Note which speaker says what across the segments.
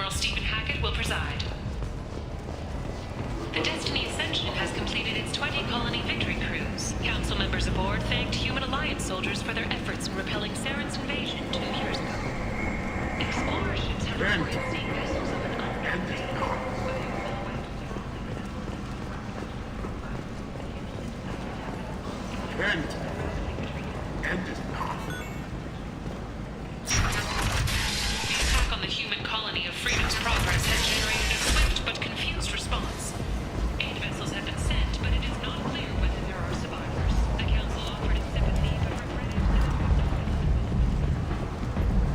Speaker 1: Admiral Stephen Hackett will preside. The Destiny Ascension has completed its 20-colony victory cruise. Council members aboard thanked Human Alliance soldiers for their efforts in repelling Saren's invasion 2 years ago. Explorer ships have reported seeing vessels of an unknown name. The attack on the human colony of Freedom's Progress has generated a swift but confused response. 8 vessels have been sent, but it is not clear whether there are survivors. The Council offered its sympathy, but regretted...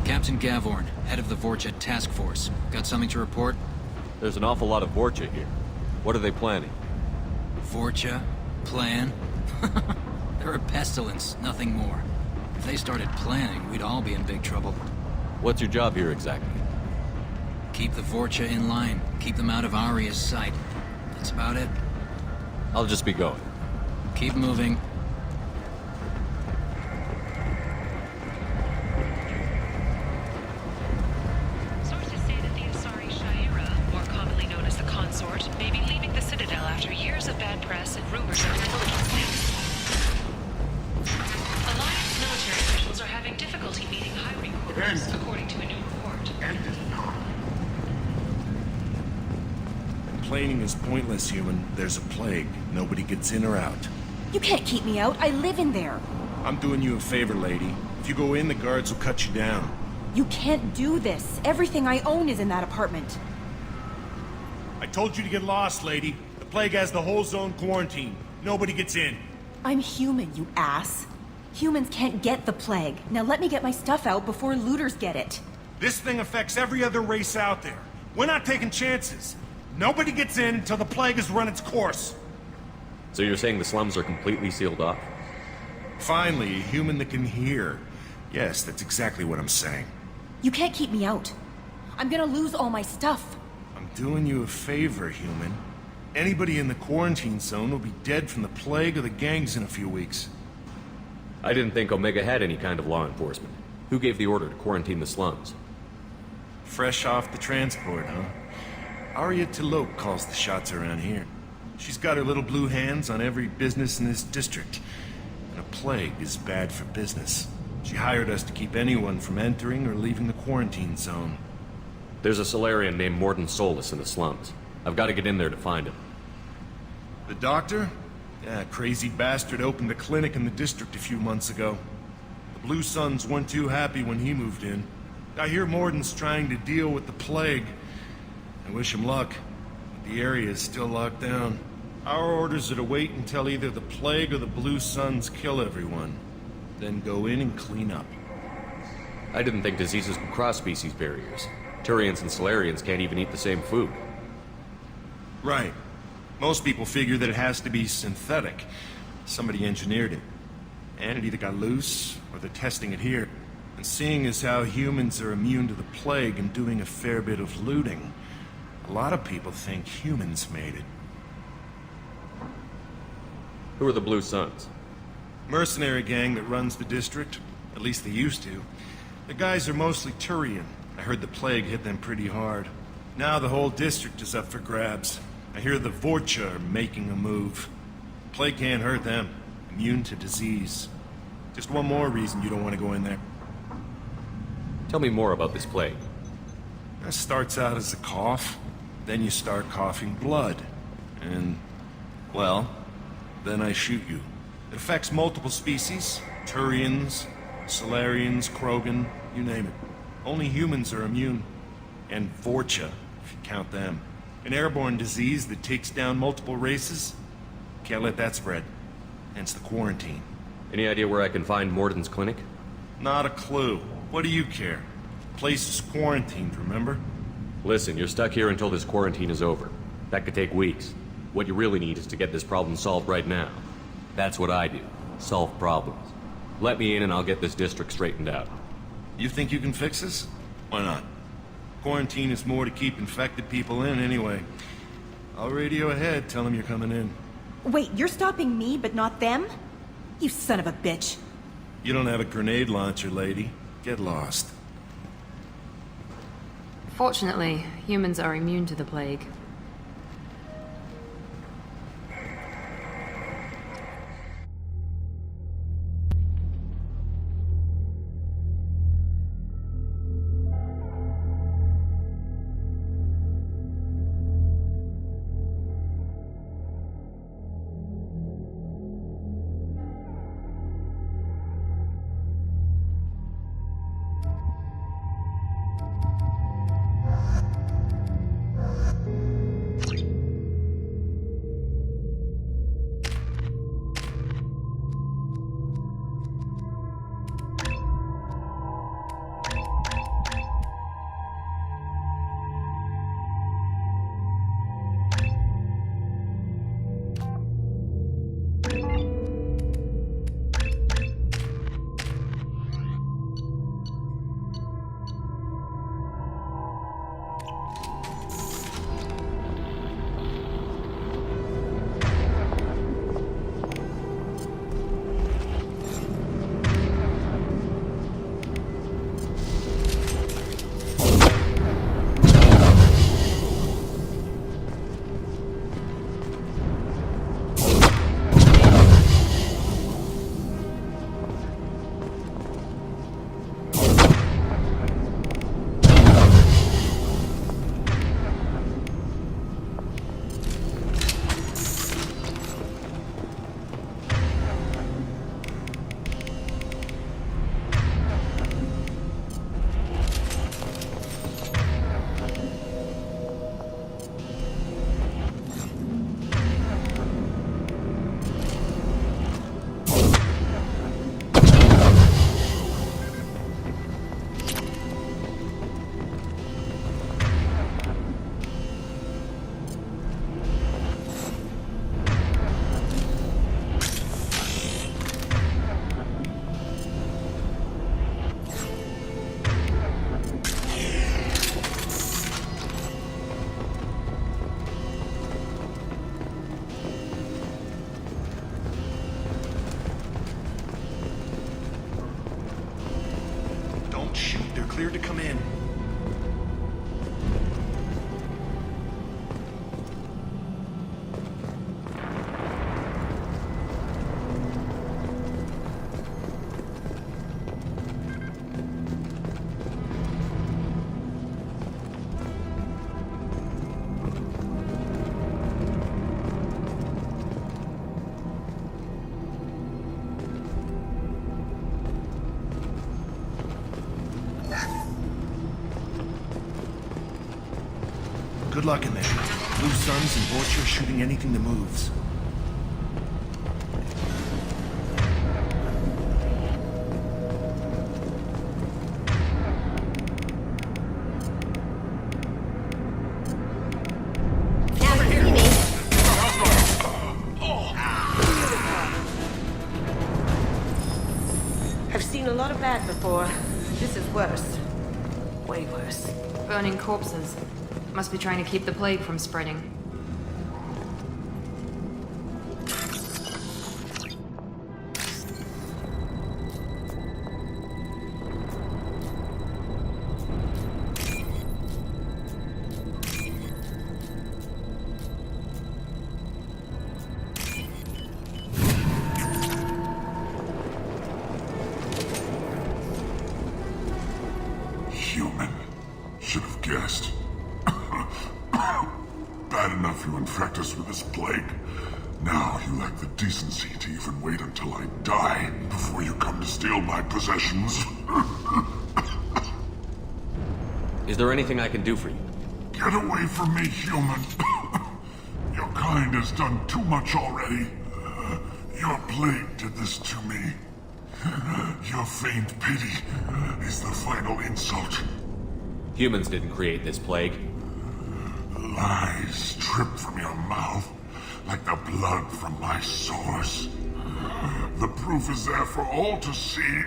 Speaker 2: Captain Gavorn, head of the Vorcha Task Force. Got something to report?
Speaker 3: There's an awful lot of Vorcha here. What are they planning?
Speaker 2: Vorcha? Plan? They're a pestilence, nothing more. If they started planning, we'd all be in big trouble.
Speaker 3: What's your job here exactly?
Speaker 2: Keep the Vorcha in line. Keep them out of Aria's sight. That's about it.
Speaker 3: I'll just be going.
Speaker 2: Keep moving.
Speaker 1: Sources say that the Asari Shaira, more commonly known as the Consort, may be leaving the Citadel after years of bad press and rumors of intelligence leaks. Alliance military officials are having difficulty meeting hiring quotas, according to a new report.
Speaker 4: Complaining is pointless, human. There's a plague. Nobody gets in or out.
Speaker 5: You can't keep me out. I live in there.
Speaker 4: I'm doing you a favor, lady. If you go in, the guards will cut you down.
Speaker 5: You can't do this. Everything I own is in that apartment.
Speaker 4: I told you to get lost, lady. The plague has the whole zone quarantined. Nobody gets in.
Speaker 5: I'm human, you ass. Humans can't get the plague. Now let me get my stuff out before looters get it.
Speaker 4: This thing affects every other race out there. We're not taking chances. Nobody gets in until the plague has run its course.
Speaker 3: So you're saying the slums are completely sealed off?
Speaker 4: Finally, a human that can hear. Yes, that's exactly what I'm saying.
Speaker 5: You can't keep me out. I'm gonna lose all my stuff.
Speaker 4: I'm doing you a favor, human. Anybody in the quarantine zone will be dead from the plague or the gangs in a few weeks.
Speaker 3: I didn't think Omega had any kind of law enforcement. Who gave the order to quarantine the slums?
Speaker 4: Fresh off the transport, huh? Aria Tilok calls the shots around here. She's got her little blue hands on every business in this district. And a plague is bad for business. She hired us to keep anyone from entering or leaving the quarantine zone.
Speaker 3: There's a Solarian named Mordin Solus in the slums. I've got to get in there to find him.
Speaker 4: The doctor? Yeah, crazy bastard opened a clinic in the district a few months ago. The Blue Suns weren't too happy when he moved in. I hear Mordin's trying to deal with the plague. I wish him luck, but the area is still locked down. Our orders are to wait until either the plague or the Blue Suns kill everyone. Then go in and clean up.
Speaker 3: I didn't think diseases could cross species barriers. Turians and Solarians can't even eat the same food.
Speaker 4: Right. Most people figure that it has to be synthetic. Somebody engineered it. And it either got loose, or they're testing it here. And seeing as how humans are immune to the plague and doing a fair bit of looting, a lot of people think humans made it.
Speaker 3: Who are the Blue Suns?
Speaker 4: Mercenary gang that runs the district. At least they used to. The guys are mostly Turian. I heard the plague hit them pretty hard. Now the whole district is up for grabs. I hear the Vorcha are making a move. Plague can't hurt them. Immune to disease. Just one more reason you don't want to go in there.
Speaker 3: Tell me more about this plague.
Speaker 4: That starts out as a cough. Then you start coughing blood. And, well, then I shoot you. It affects multiple species. Turians, Solarians, Krogan, you name it. Only humans are immune. And Vorcha, if you count them. An airborne disease that takes down multiple races. Can't let that spread. Hence the quarantine.
Speaker 3: Any idea where I can find Mordin's clinic?
Speaker 4: Not a clue. What do you care? The place is quarantined, remember?
Speaker 3: Listen, you're stuck here until this quarantine is over. That could take weeks. What you really need is to get this problem solved right now. That's what I do. Solve problems. Let me in and I'll get this district straightened out.
Speaker 4: You think you can fix this? Why not? Quarantine is more to keep infected people in anyway. I'll radio ahead, tell them you're coming in.
Speaker 5: Wait, you're stopping me, but not them? You son of a bitch.
Speaker 4: You don't have a grenade launcher, lady. Get lost.
Speaker 6: Fortunately, humans are immune to the plague.
Speaker 4: Cleared to come in. Good luck in there. Blue Suns and Vorcha shooting anything that moves.
Speaker 7: I've seen a lot of bad before. This is worse. Way worse.
Speaker 6: Burning corpses. Must be trying to keep the plague from spreading.
Speaker 8: Human. Should have guessed. Bad enough you infect us with this plague. Now you lack the decency to even wait until I die before you come to steal my possessions.
Speaker 3: Is there anything I can do for you?
Speaker 8: Get away from me, human. Your kind has done too much already. Your plague did this to me. Your feigned pity is the final insult.
Speaker 3: Humans didn't create this plague.
Speaker 8: Lies drip from your mouth like the blood from my sores. The proof is there for all to see.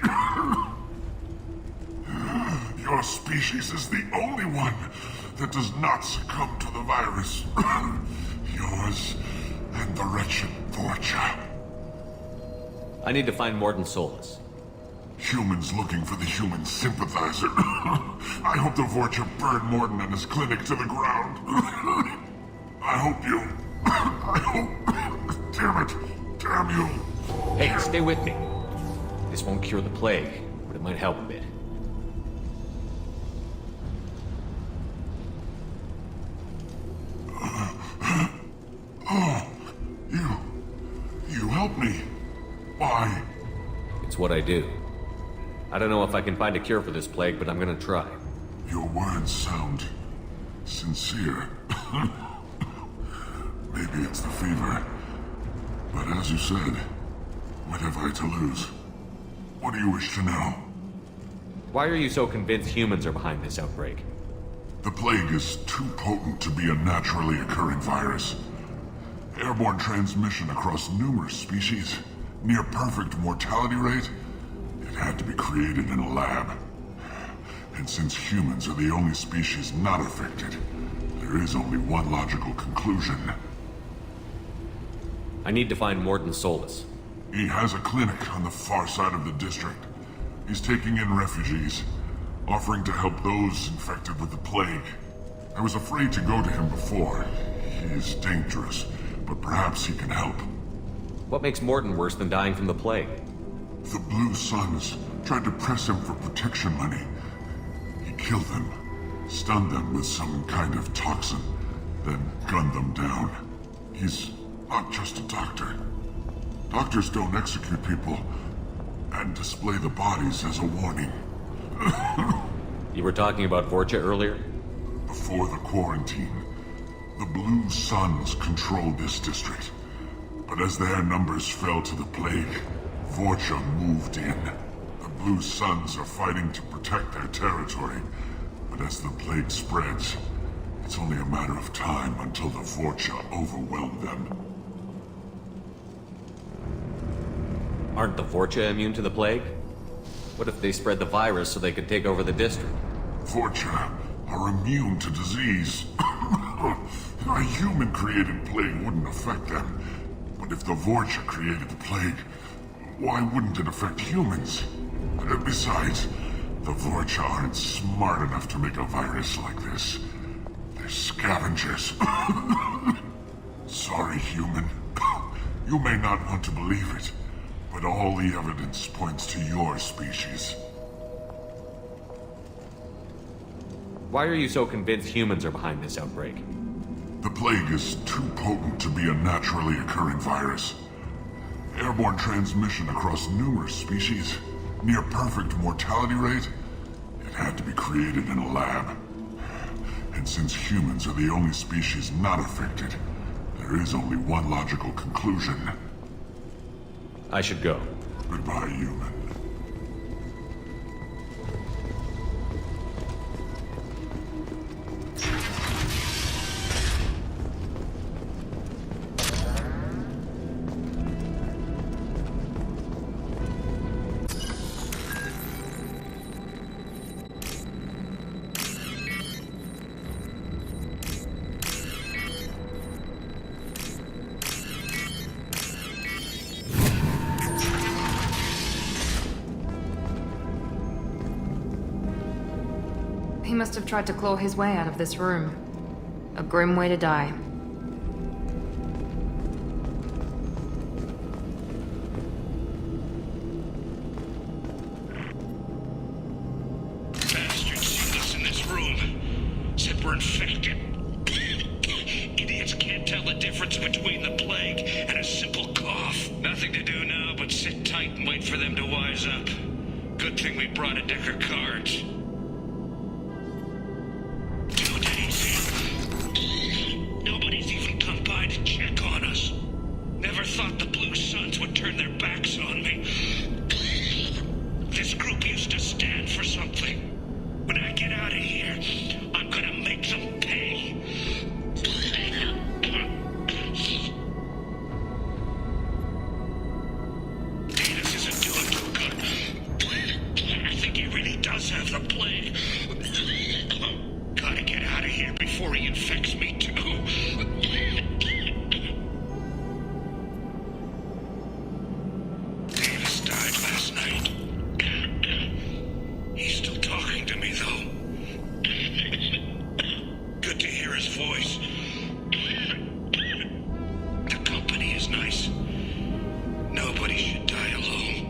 Speaker 8: Your species is the only one that does not succumb to the virus. Yours and the wretched Vorcha.
Speaker 3: I need to find Mordin Solus.
Speaker 8: Humans looking for the human sympathizer. I hope the Vorcha burned Mordin and his clinic to the ground. I hope you... I hope... Damn it. Damn you.
Speaker 3: Hey, stay with me. This won't cure the plague, but it might help a bit.
Speaker 8: You help me. Why?
Speaker 3: It's what I do. I don't know if I can find a cure for this plague, but I'm gonna try.
Speaker 8: Your words sound sincere. Maybe it's the fever. But as you said, what have I to lose? What do you wish to know?
Speaker 3: Why are you so convinced humans are behind this outbreak?
Speaker 8: The plague is too potent to be a naturally occurring virus. Airborne transmission across numerous species, near perfect mortality rate. It had to be created in a lab. And since humans are the only species not affected, there is only one logical conclusion.
Speaker 3: I need to find Mordin Solus.
Speaker 8: He has a clinic on the far side of the district. He's taking in refugees, offering to help those infected with the plague. I was afraid to go to him before. He is dangerous, but perhaps he can help.
Speaker 3: What makes Mordin worse than dying from the plague?
Speaker 8: The Blue Suns tried to press him for protection money. He killed them, stunned them with some kind of toxin, then gunned them down. He's not just a doctor. Doctors don't execute people and display the bodies as a warning.
Speaker 3: You were talking about Vorcha earlier?
Speaker 8: Before the quarantine, the Blue Suns controlled this district. But as their numbers fell to the plague, Vorcha moved in. The Blue Suns are fighting to protect their territory. But as the plague spreads, it's only a matter of time until the Vorcha overwhelm them.
Speaker 3: Aren't the Vorcha immune to the plague? What if they spread the virus so they could take over the district?
Speaker 8: Vorcha are immune to disease. A human-created plague wouldn't affect them. But if the Vorcha created the plague, why wouldn't it affect humans? Besides, the Vorcha aren't smart enough to make a virus like this. They're scavengers. Sorry, human. You may not want to believe it, but all the evidence points to your species.
Speaker 3: Why are you so convinced humans are behind this outbreak?
Speaker 8: The plague is too potent to be a naturally occurring virus. Airborne transmission across numerous species, near perfect mortality rate. It had to be created in a lab. And since humans are the only species not affected, there is only one logical conclusion.
Speaker 3: I should go.
Speaker 8: Goodbye, human.
Speaker 6: He must have tried to claw his way out of this room. A grim way to die.
Speaker 9: Bastards sealed us in this room. Said we're infected. Idiots can't tell the difference between the plague and a simple cough. Nothing to do now but sit tight and wait for them to wise up. Good thing we brought a deck of cards. Nobody's even come by to check on us. Never thought the Blue Suns would turn their backs on me. This group used to stand for something. When I get out of here, I'm gonna make them pay. Davis isn't doing too good. I think he really does have the plague. Gotta get out of here before he infects me too. Davis died last night. hear his voice. The company is nice. Nobody should die alone.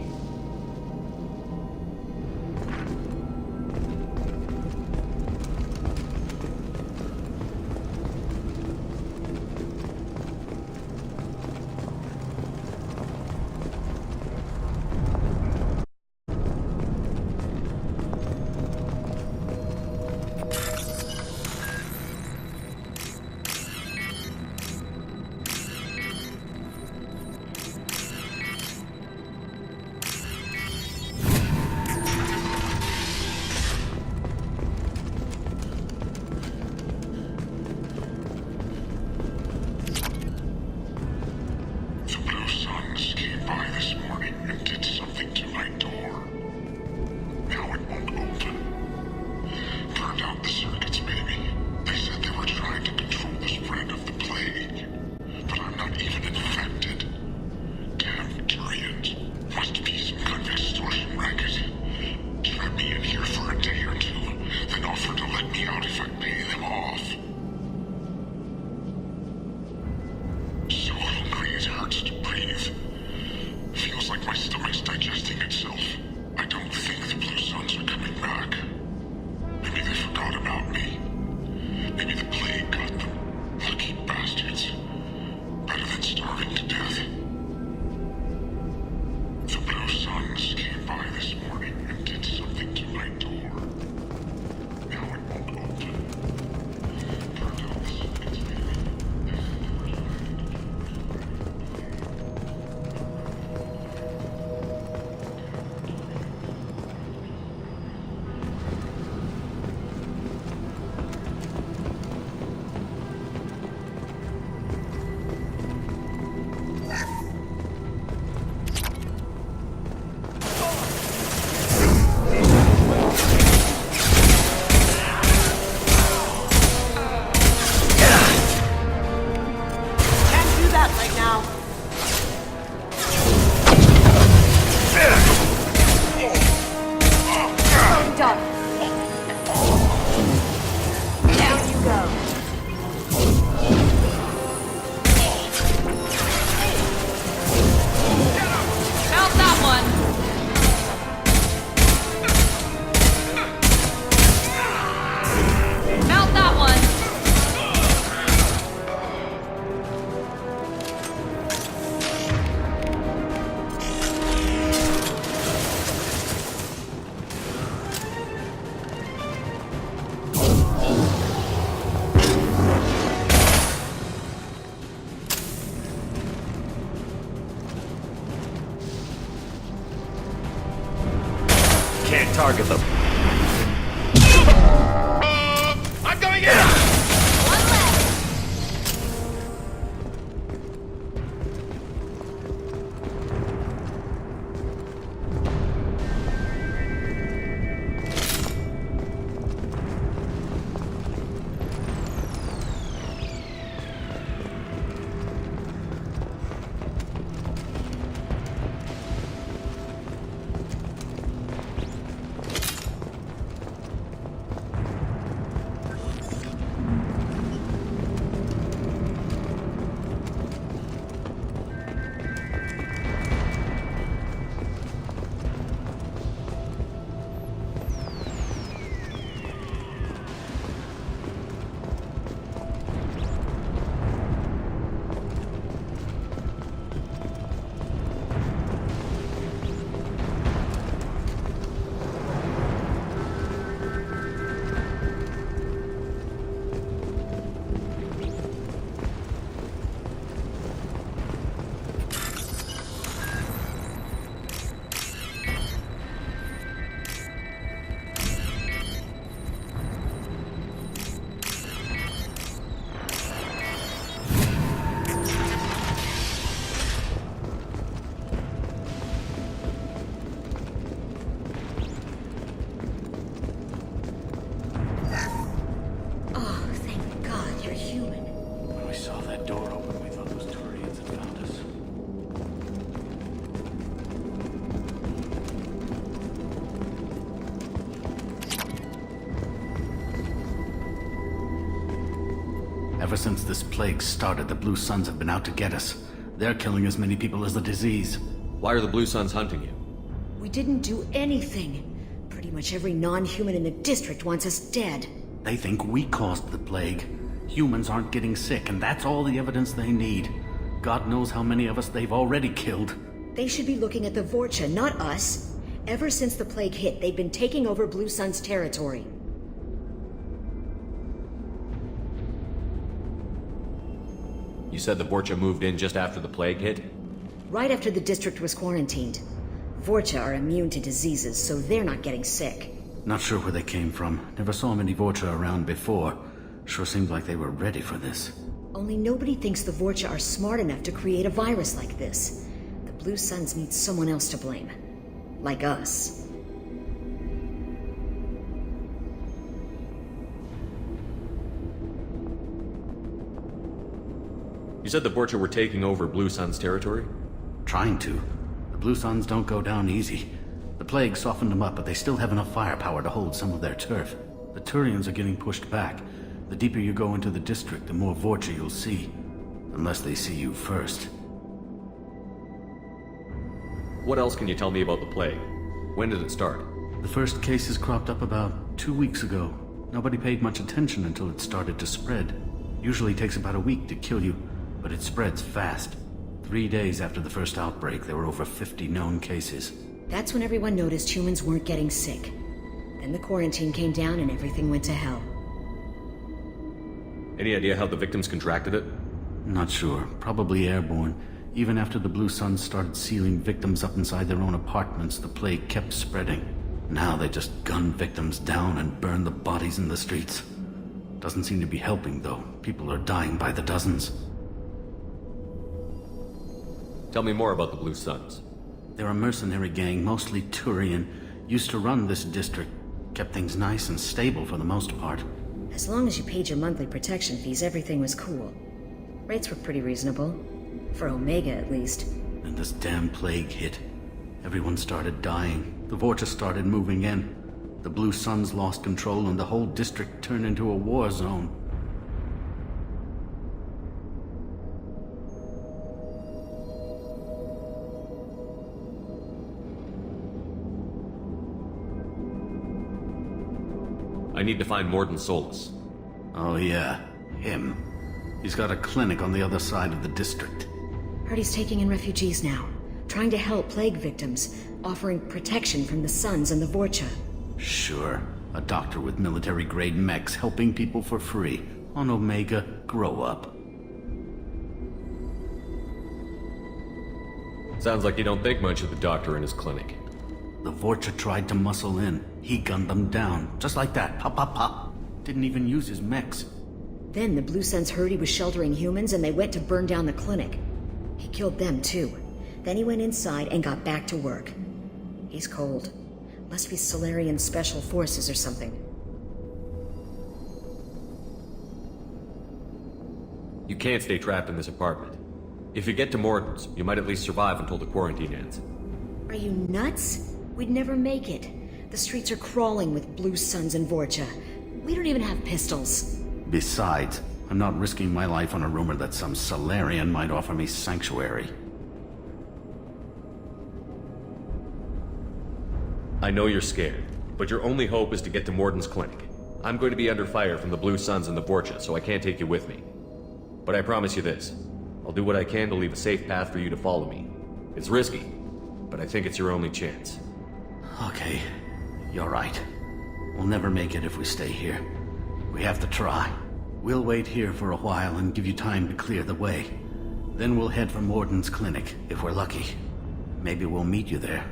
Speaker 3: Can't target them.
Speaker 9: I'm going in!
Speaker 10: Ever since this plague started, the Blue Suns have been out to get us. They're killing as many people as the disease.
Speaker 3: Why are the Blue Suns hunting you?
Speaker 7: We didn't do anything. Pretty much every non-human in the district wants us dead.
Speaker 10: They think we caused the plague. Humans aren't getting sick, and that's all the evidence they need. God knows how many of us they've already killed.
Speaker 7: They should be looking at the Vorcha, not us. Ever since the plague hit, they've been taking over Blue Sun's territory.
Speaker 3: You said the Vorcha moved in just after the plague hit?
Speaker 7: Right after the district was quarantined. Vorcha are immune to diseases, so they're not getting sick.
Speaker 10: Not sure where they came from. Never saw many Vorcha around before. Sure seemed like they were ready for this.
Speaker 7: Only nobody thinks the Vorcha are smart enough to create a virus like this. The Blue Suns need someone else to blame. Like us.
Speaker 3: You said the Vorcha were taking over Blue Sun's territory?
Speaker 10: Trying to. The Blue Suns don't go down easy. The plague softened them up, but they still have enough firepower to hold some of their turf. The Turians are getting pushed back. The deeper you go into the district, the more Vorcha you'll see. Unless they see you first.
Speaker 3: What else can you tell me about the plague? When did it start?
Speaker 10: The first cases cropped up about 2 weeks ago. Nobody paid much attention until it started to spread. Usually takes about a week to kill you, but it spreads fast. 3 days after the first outbreak, there were over 50 known cases.
Speaker 7: That's when everyone noticed humans weren't getting sick. Then the quarantine came down and everything went to hell.
Speaker 3: Any idea how the victims contracted it?
Speaker 10: Not sure. Probably airborne. Even after the Blue Suns started sealing victims up inside their own apartments, the plague kept spreading. Now they just gun victims down and burn the bodies in the streets. Doesn't seem to be helping, though. People are dying by the dozens.
Speaker 3: Tell me more about the Blue Suns.
Speaker 10: They're a mercenary gang, mostly Turian. Used to run this district. Kept things nice and stable for the most part.
Speaker 7: As long as you paid your monthly protection fees, everything was cool. Rates were pretty reasonable. For Omega, at least.
Speaker 10: And this damn plague hit. Everyone started dying. The Vorcha started moving in. The Blue Suns lost control and the whole district turned into a war zone.
Speaker 3: I need to find Mordin Solus.
Speaker 10: Oh yeah, him. He's got a clinic on the other side of the district.
Speaker 7: Heard he's taking in refugees now. Trying to help plague victims. Offering protection from the Suns and the Vorcha.
Speaker 10: Sure. A doctor with military-grade mechs helping people for free. On Omega, grow up.
Speaker 3: Sounds like you don't think much of the doctor in his clinic.
Speaker 10: The Vorcha tried to muscle in. He gunned them down. Just like that. Pop, pop, pop. Didn't even use his mechs.
Speaker 7: Then the Blue Suns heard he was sheltering humans and they went to burn down the clinic. He killed them too. Then he went inside and got back to work. He's cold. Must be Solarian Special Forces or something.
Speaker 3: You can't stay trapped in this apartment. If you get to Mordin's, you might at least survive until the quarantine ends.
Speaker 7: Are you nuts? We'd never make it. The streets are crawling with Blue Suns and Vorcha. We don't even have pistols.
Speaker 10: Besides, I'm not risking my life on a rumor that some Solarian might offer me sanctuary.
Speaker 3: I know you're scared, but your only hope is to get to Mordin's clinic. I'm going to be under fire from the Blue Suns and the Vorcha, so I can't take you with me. But I promise you this. I'll do what I can to leave a safe path for you to follow me. It's risky, but I think it's your only chance.
Speaker 10: Okay, you're right. We'll never make it if we stay here. We have to try. We'll wait here for a while and give you time to clear the way. Then we'll head for Mordin's clinic, if we're lucky. Maybe we'll meet you there.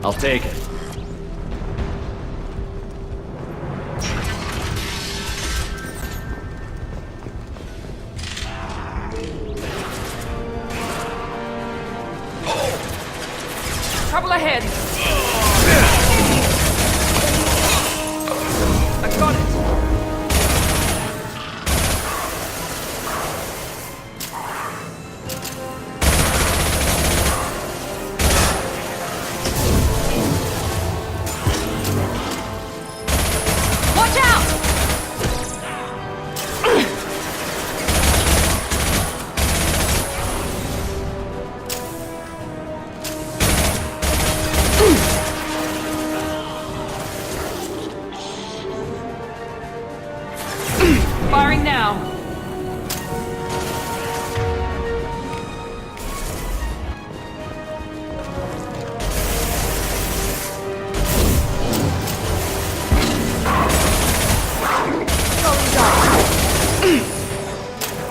Speaker 3: I'll take it.
Speaker 6: Trouble ahead! I got it! Watch out! Firing now.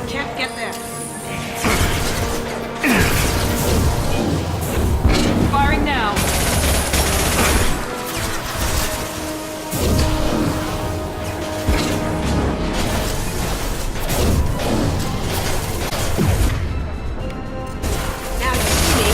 Speaker 5: Can't get there.
Speaker 6: Firing now.
Speaker 5: Now you see me.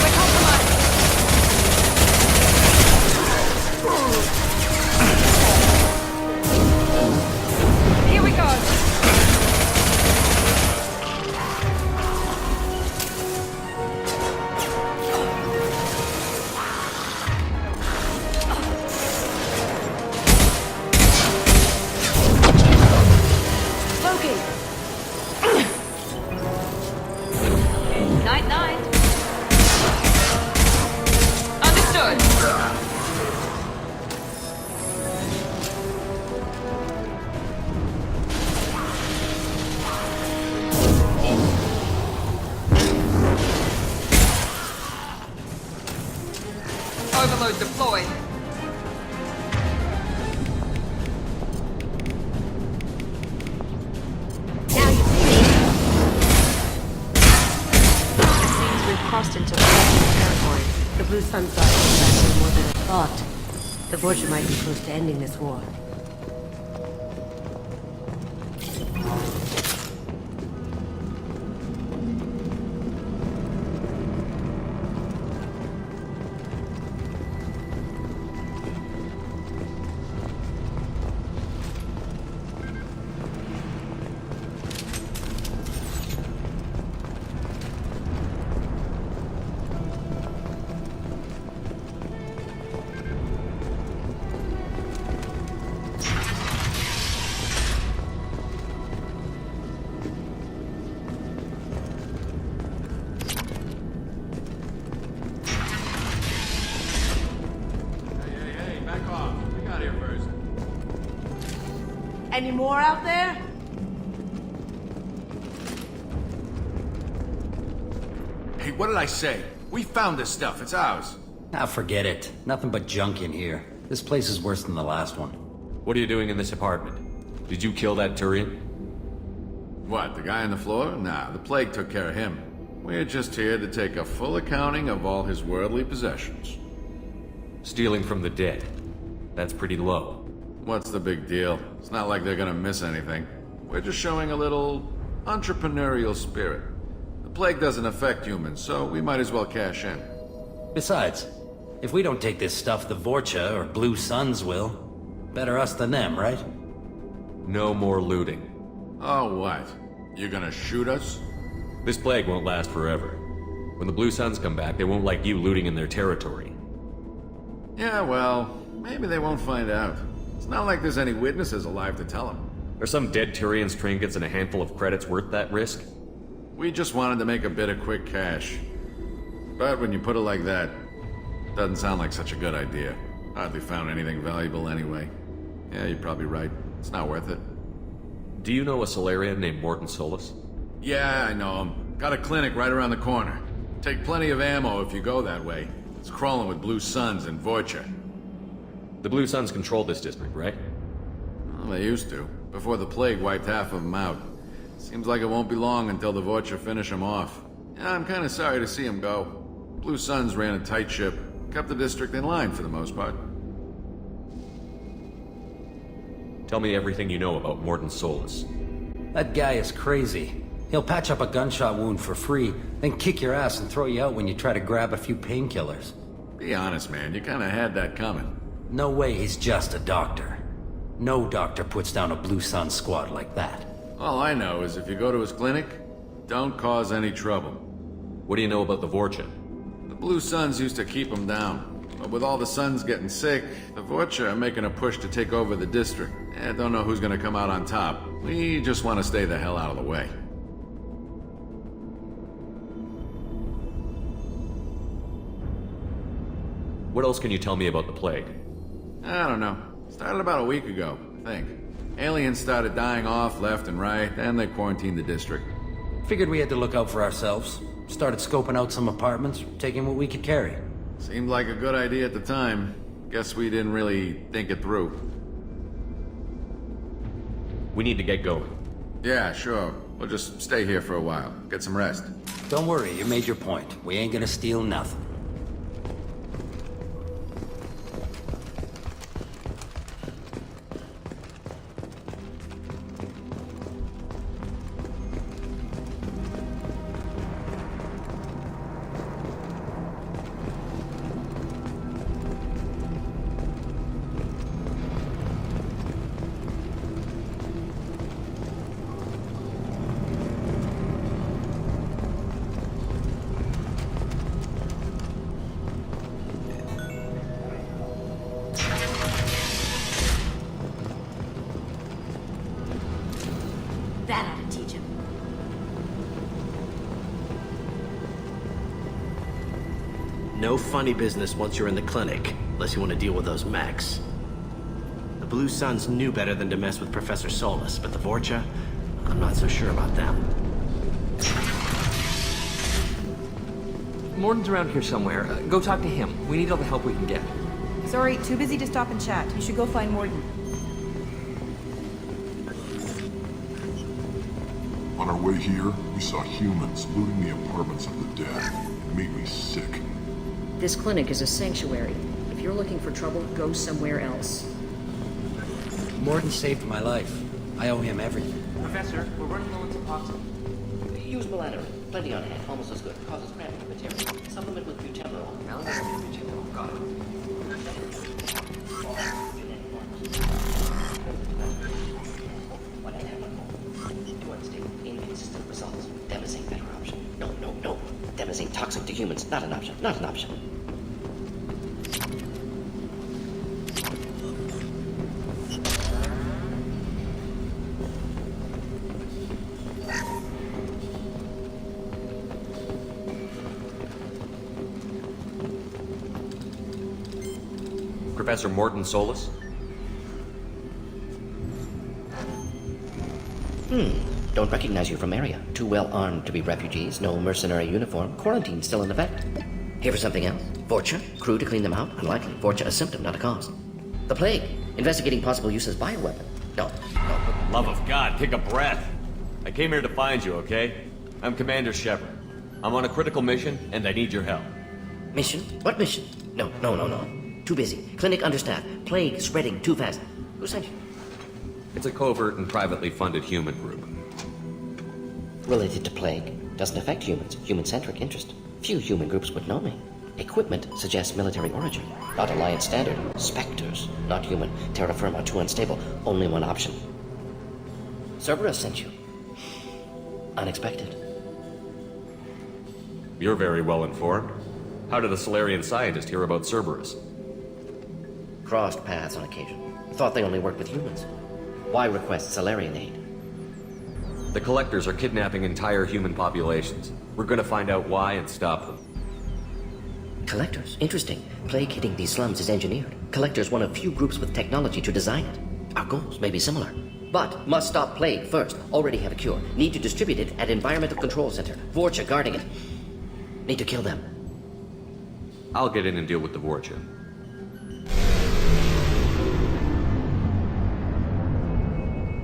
Speaker 6: We're compromised. Here we go.
Speaker 5: Loki!
Speaker 6: Night, night. Understood. Overload deployed.
Speaker 5: Now you see me.
Speaker 11: Seems we've crossed into Russian territory. The Blue Sun's got infested more than I thought. The Vorcha might be close to ending this war.
Speaker 3: Hey, back off. We got here first.
Speaker 11: Any more out there?
Speaker 12: Hey, what did I say? We found this stuff. It's ours.
Speaker 2: Ah, forget it. Nothing but junk in here. This place is worse than the last one.
Speaker 3: What are you doing in this apartment? Did you kill that Turian?
Speaker 13: What, the guy on the floor? Nah, the plague took care of him. We're just here to take a full accounting of all his worldly possessions.
Speaker 3: Stealing from the dead. That's pretty low.
Speaker 13: What's the big deal? It's not like they're gonna miss anything. We're just showing a little entrepreneurial spirit. The plague doesn't affect humans, so we might as well cash in.
Speaker 2: Besides, if we don't take this stuff, the Vorcha or Blue Suns will. Better us than them, right?
Speaker 3: No more looting.
Speaker 13: Oh, what? You gonna shoot us?
Speaker 3: This plague won't last forever. When the Blue Suns come back, they won't like you looting in their territory.
Speaker 13: Yeah, well, maybe they won't find out. It's not like there's any witnesses alive to tell them.
Speaker 3: Are some dead Turian's trinkets and a handful of credits worth that risk?
Speaker 13: We just wanted to make a bit of quick cash. But when you put it like that, doesn't sound like such a good idea. Hardly found anything valuable anyway. Yeah, you're probably right. It's not worth it.
Speaker 3: Do you know a Solarian named Mordin Solus?
Speaker 13: Yeah, I know him. Got a clinic right around the corner. Take plenty of ammo if you go that way. It's crawling with Blue Suns and Vorcha.
Speaker 3: The Blue Suns control this district, right?
Speaker 13: Well, they used to, before the plague wiped half of them out. Seems like it won't be long until the Vorcha finish them off. Yeah, I'm kinda sorry to see them go. Blue Suns ran a tight ship, kept the district in line for the most part.
Speaker 3: Tell me everything you know about Mordin Solus.
Speaker 14: That guy is crazy. He'll patch up a gunshot wound for free, then kick your ass and throw you out when you try to grab a few painkillers.
Speaker 13: Be honest, man. You kinda had that coming.
Speaker 14: No way he's just a doctor. No doctor puts down a Blue Sun squad like that.
Speaker 13: All I know is if you go to his clinic, don't cause any trouble.
Speaker 3: What do you know about the Vorcha?
Speaker 13: The Blue Suns used to keep him down. But with all the Suns getting sick, the Vorcha are making a push to take over the district. Don't know who's gonna come out on top. We just want to stay the hell out of the way.
Speaker 3: What else can you tell me about the plague?
Speaker 13: I don't know. Started about a week ago, I think. Aliens started dying off left and right, then they quarantined the district.
Speaker 14: Figured we had to look out for ourselves. Started scoping out some apartments, taking what we could carry.
Speaker 13: Seemed like a good idea at the time. Guess we didn't really think it through.
Speaker 3: We need to get going.
Speaker 13: Yeah, sure. We'll just stay here for a while. Get some rest.
Speaker 14: Don't worry, you made your point. We ain't gonna steal nothing.
Speaker 5: That ought to teach him.
Speaker 15: No funny business once you're in the clinic, unless you want to deal with those mechs. The Blue Suns knew better than to mess with Professor Solus, but the Vorcha, I'm not so sure about them.
Speaker 16: Mordin's around here somewhere. Go talk to him. We need all the help we can get.
Speaker 5: Sorry, too busy to stop and chat. You should go find Mordin.
Speaker 8: On our way here, we saw humans looting the apartments of the dead. It made me sick.
Speaker 7: This clinic is a sanctuary. If you're looking for trouble, go somewhere else.
Speaker 14: Mordin saved my life. I owe him everything.
Speaker 17: Professor, we're running low on Suboxone. Use Miranda. Plenty on hand. Almost as good. Causes cramping material. Supplement with butemol. Butemol. Got it. Inconsistent results. Demonstrate better option. No. Demonstrate toxic to humans. Not an option. Not an option.
Speaker 3: Professor Mordin Solus?
Speaker 17: Don't recognize you from area. Too well armed to be refugees, no mercenary uniform, quarantine still in effect. Here for something else? Vorcha? Crew to clean them out? Unlikely. Vorcha a symptom, not a cause. The plague? Investigating possible use as bioweapon? No.
Speaker 3: Love of God, take a breath. I came here to find you, okay? I'm Commander Shepard. I'm on a critical mission, and I need your help.
Speaker 17: Mission? What mission? No. Too busy. Clinic understaffed. Plague spreading too fast. Who sent you?
Speaker 3: It's a covert and privately funded human group.
Speaker 17: Related to plague. Doesn't affect humans. Human-centric interest. Few human groups would know me. Equipment suggests military origin. Not Alliance standard. Spectres. Not human. Terra firma too unstable. Only one option. Cerberus sent you. Unexpected.
Speaker 3: You're very well informed. How did a Solarian scientist hear about Cerberus?
Speaker 17: Crossed paths on occasion. Thought they only worked with humans. Why request Solarian aid?
Speaker 3: The Collectors are kidnapping entire human populations. We're gonna find out why and stop them.
Speaker 17: Collectors? Interesting. Plague hitting these slums is engineered. Collectors one of few groups with technology to design it. Our goals may be similar. But must stop plague first. Already have a cure. Need to distribute it at Environmental Control Center. Vorcha guarding it. Need to kill them.
Speaker 3: I'll get in and deal with the Vorcha.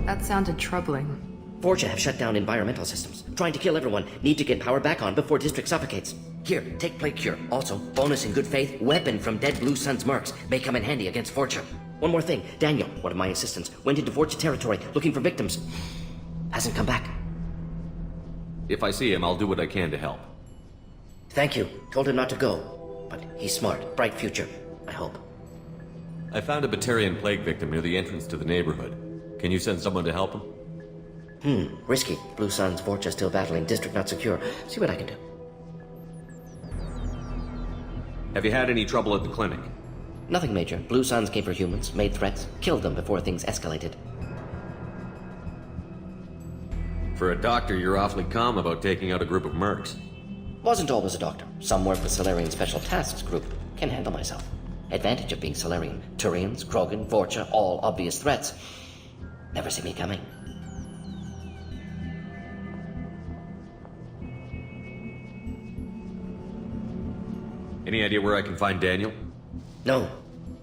Speaker 6: That sounded troubling.
Speaker 17: Vorcha have shut down environmental systems. Trying to kill everyone. Need to get power back on before district suffocates. Here, take plague cure. Also, bonus in good faith, weapon from dead Blue Sun's mercs. May come in handy against Vorcha. one more thing. Daniel, one of my assistants, went into Vorcha territory looking for victims. Hasn't come back.
Speaker 3: If I see him, I'll do what I can to help.
Speaker 17: Thank you. Told him not to go. But he's smart. Bright future, I hope.
Speaker 3: I found a Batarian plague victim near the entrance to the neighborhood. Can you send someone to help him?
Speaker 17: Risky. Blue Sun's Vorcha still battling. District not secure. See what I can do.
Speaker 3: Have you had any trouble at the clinic?
Speaker 17: Nothing major. Blue Suns came for humans, made threats, killed them before things escalated.
Speaker 3: For a doctor, you're awfully calm about taking out a group of mercs.
Speaker 17: Wasn't always a doctor. Some work with Solarian Special Tasks Group. Can handle myself. Advantage of being Solarian. Turians, Krogan, Vorcha, all obvious threats. Never see me coming.
Speaker 3: Any idea where I can find Daniel?
Speaker 17: No.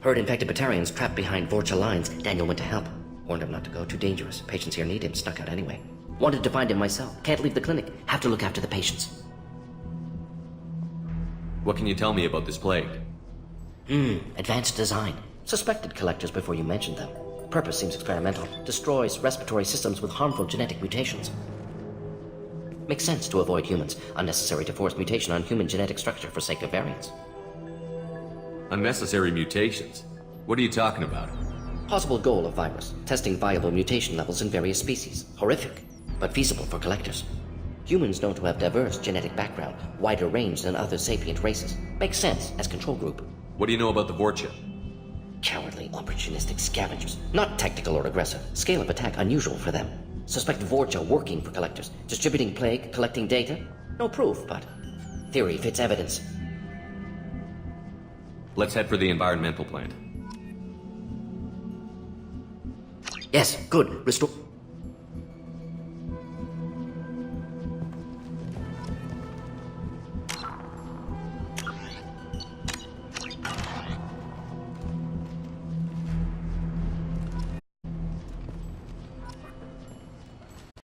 Speaker 17: Heard infected Batarians trapped behind Vorcha lines. Daniel went to help. Warned him not to go. Too dangerous. Patients here need him. Snuck out anyway. Wanted to find him myself. Can't leave the clinic. Have to look after the patients.
Speaker 3: What can you tell me about this plague?
Speaker 17: Advanced design. Suspected collectors before you mentioned them. Purpose seems experimental. Destroys respiratory systems with harmful genetic mutations. Makes sense to avoid humans. Unnecessary to force mutation on human genetic structure for sake of variants.
Speaker 3: Unnecessary mutations? What are you talking about?
Speaker 17: Possible goal of virus. Testing viable mutation levels in various species. Horrific, but feasible for collectors. Humans known to have diverse genetic background, wider range than other sapient races. Makes sense as control group.
Speaker 3: What do you know about the Vorcha?
Speaker 17: Cowardly, opportunistic scavengers. Not tactical or aggressive. Scale of attack unusual for them. Suspect Vorcha working for collectors. Distributing plague, collecting data. No proof, but theory fits evidence.
Speaker 3: Let's head for the environmental plant.
Speaker 17: Yes, good. Restore...